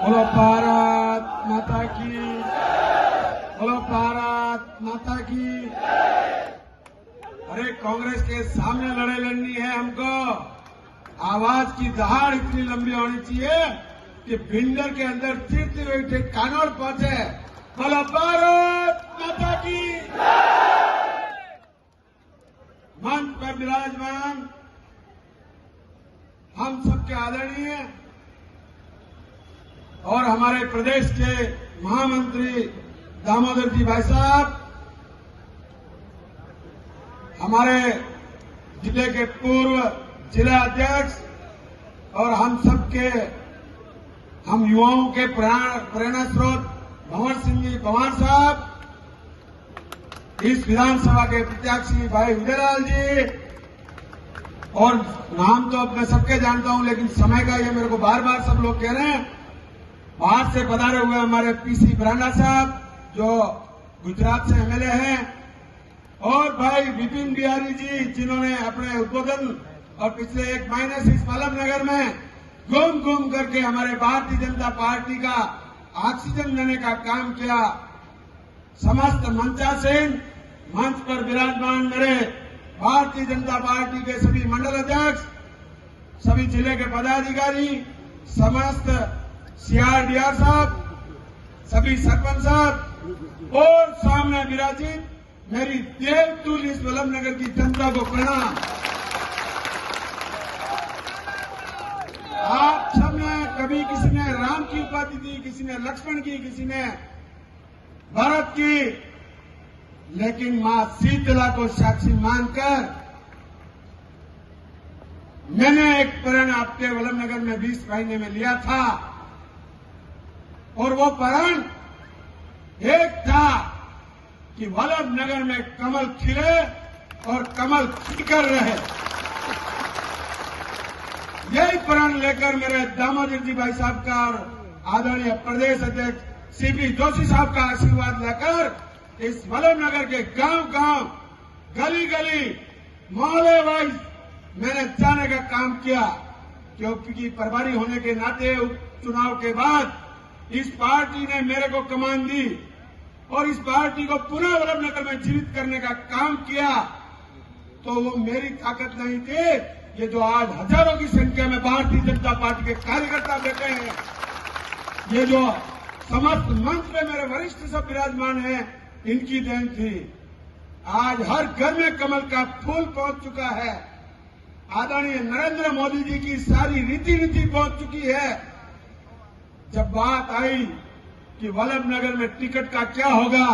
बोलो भारत माता की, बोलो भारत माता की। अरे कांग्रेस के सामने लड़ाई लड़नी है हमको। आवाज की दहाड़ इतनी लंबी होनी चाहिए कि भिंडर के अंदर चिरते हुए कानौर पहुंचे। बोलो भारत माता की। मंच पर विराजमान हम सबके आदरणीय और हमारे प्रदेश के महामंत्री दामोदर जी भाई साहब, हमारे जिले के पूर्व जिला अध्यक्ष और हम युवाओं के प्रेरणा स्रोत भंवर सिंह जी पवार साहब, इस विधानसभा के प्रत्याशी भाई विजयलाल जी, और नाम तो अब मैं सबके जानता हूं लेकिन समय का ये मेरे को बार बार सब लोग कह रहे हैं। बाहर से पधारे हुए हमारे पीसी ब्रांडा साहब जो गुजरात से एमएलए हैं, और भाई विपिन बिहारी जी जिन्होंने अपने उद्बोधन और पिछले 1 महीने से इस वल्लभ नगर में घूम करके हमारे भारतीय जनता पार्टी का ऑक्सीजन देने का काम किया। समस्त मंचासीन मंच पर विराजमान मेरे भारतीय जनता पार्टी के सभी मंडल अध्यक्ष, सभी जिले के पदाधिकारी, समस्त सीआरडीआर साहब, सभी सरपंच साहब और सामने विराजित मेरी देवतुल्य इस वल्लभ नगर की जनता को प्रणाम। आप सबने कभी किसी ने राम की उपाधि दी, किसी ने लक्ष्मण की, किसी ने भरत की, लेकिन मां शीतला को साक्षी मानकर मैंने एक प्रण आपके वल्लभ नगर में 20 महीने में लिया था, और वो प्रण एक था कि वल्लभ नगर में कमल खिले और कमल खिलकर रहे। यही प्रण लेकर मेरे दामोदर जी भाई साहब का और आदरणीय प्रदेश अध्यक्ष सीपी जोशी साहब का आशीर्वाद लेकर इस वल्लभ नगर के गांव-गांव, गली-गली, मोहल्ले वाइज मैंने जाने का काम किया, क्योंकि प्रभारी होने के नाते उपचुनाव के बाद इस पार्टी ने मेरे को कमान दी और इस पार्टी को पुनः वल्लभ नगर में जीवित करने का काम किया। तो वो मेरी ताकत नहीं थी, ये जो आज हजारों की संख्या में भारतीय जनता पार्टी के कार्यकर्ता बैठे हैं, ये जो समस्त मंच में मेरे वरिष्ठ सब विराजमान हैं, इनकी देन थी। आज हर घर में कमल का फूल पहुंच चुका है। आदरणीय नरेंद्र मोदी जी की सारी रीति पहुंच चुकी है। जब बात आई कि वल्लभ नगर में टिकट का क्या होगा,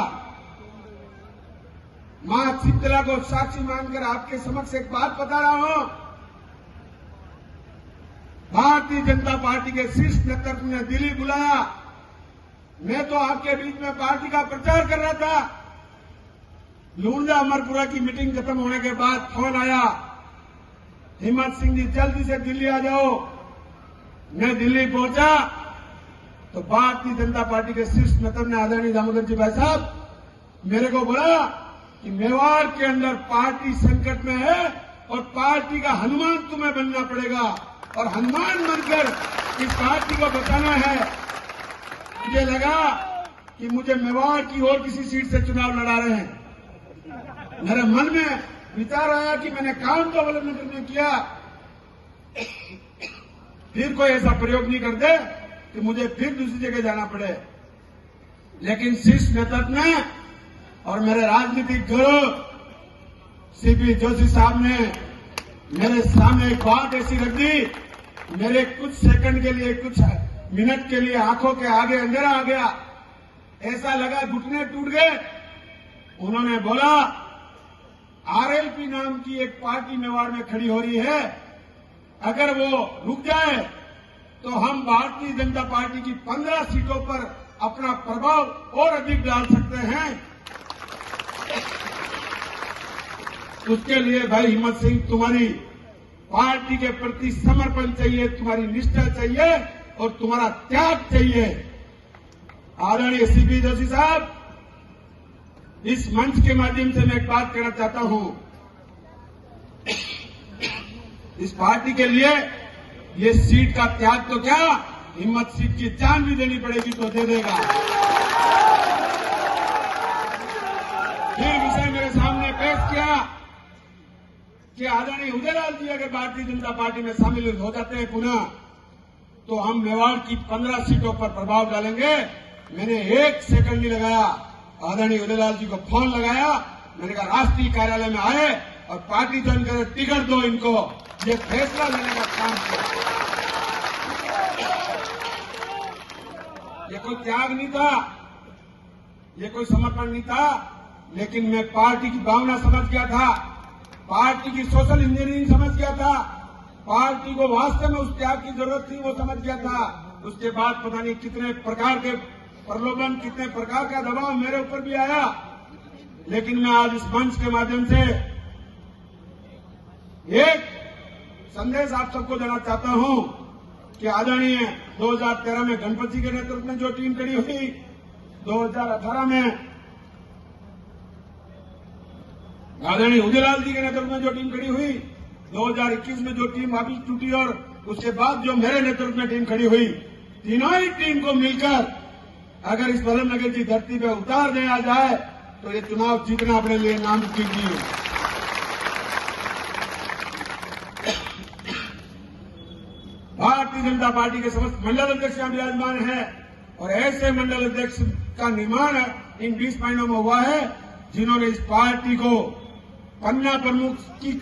मां शीतला को साक्षी मानकर आपके समक्ष एक बात बता रहा हूं। भारतीय जनता पार्टी के शीर्ष नेतृत्व ने दिल्ली बुलाया, मैं तो आपके बीच में पार्टी का प्रचार कर रहा था। लूंडा अमरपुरा की मीटिंग खत्म होने के बाद फोन आया, हिम्मत सिंह जी जल्दी से दिल्ली आ जाओ। मैं दिल्ली पहुंचा तो भारतीय जनता पार्टी के शीर्ष नेतृत्व ने आदरणीय दामोदर जी भाई साहब मेरे को बोला कि मेवाड़ के अंदर पार्टी संकट में है और पार्टी का हनुमान तुम्हें बनना पड़ेगा और हनुमान बनकर इस पार्टी को बचाना है। मुझे लगा कि मुझे मेवाड़ की और किसी सीट से चुनाव लड़ा रहे हैं। मेरे मन में विचार आया कि मैंने काम तो वल्लभ नगर में किया, फिर कोई ऐसा प्रयोग नहीं कर दे कि मुझे फिर दूसरी जगह जाना पड़े। लेकिन शीर्ष नेतृत्व ने और मेरे राजनीतिक गुरु सीपी जोशी साहब ने मेरे सामने एक बात ऐसी रख दी, मेरे कुछ सेकंड के लिए, कुछ मिनट के लिए आंखों के आगे अंधेरा आ गया, ऐसा लगा घुटने टूट गए। उन्होंने बोला आरएलपी नाम की एक पार्टी मेवाड़ में खड़ी हो रही है, अगर वो रुक जाए तो हम भारतीय जनता पार्टी की 15 सीटों पर अपना प्रभाव और अधिक डाल सकते हैं। उसके लिए भाई हिम्मत सिंह तुम्हारी पार्टी के प्रति समर्पण चाहिए, तुम्हारी निष्ठा चाहिए और तुम्हारा त्याग चाहिए। आदरणीय सीपी जोशी साहब, इस मंच के माध्यम से मैं एक बात कहना चाहता हूं। इस पार्टी के लिए ये सीट का त्याग तो क्या, हिम्मत सिंह की जान भी देनी पड़ेगी तो दे देगा। फिर विषय मेरे सामने पेश किया कि आदरणीय उदयलाल जी अगर भारतीय जनता पार्टी में शामिल हो जाते हैं पुनः तो हम मेवाड़ की 15 सीटों पर प्रभाव डालेंगे। मैंने 1 सेकंड नहीं लगाया, आदरणीय उदयलाल जी को फोन लगाया। मैंने कहा राष्ट्रीय कार्यालय में आए और पार्टी ज्वाइन कर टिकट दो इनको, ये फैसला लेने का काम किया। ये कोई त्याग नहीं था, ये कोई समर्पण नहीं था, लेकिन मैं पार्टी की भावना समझ गया था, पार्टी की सोशल इंजीनियरिंग समझ गया था, पार्टी को वास्तव में उस त्याग की जरूरत थी वो समझ गया था। उसके बाद पता नहीं कितने प्रकार के प्रलोभन, कितने प्रकार का दबाव मेरे ऊपर भी आया, लेकिन मैं आज इस मंच के माध्यम से एक संदेश आप सबको देना चाहता हूं कि आदरणीय 2013 में गणपति के नेतृत्व में जो टीम खड़ी हुई, 2018 में आदरणीय उदयलाल जी के नेतृत्व में जो टीम खड़ी हुई, 2021 में जो टीम वापिस टूटी और उसके बाद जो मेरे नेतृत्व में टीम खड़ी हुई, तीनों ही टीम को मिलकर अगर इस वल्लभनगर की धरती पर उतार दिया जाए तो ये चुनाव जीतना अपने लिए नामुमकिन नहीं है। भारतीय जनता पार्टी के समस्त मंडल अध्यक्ष यहाँ विराजमान है और ऐसे मंडल अध्यक्ष का निर्माण इन 20 महीनों में हुआ है जिन्होंने इस पार्टी को पन्ना प्रमुख की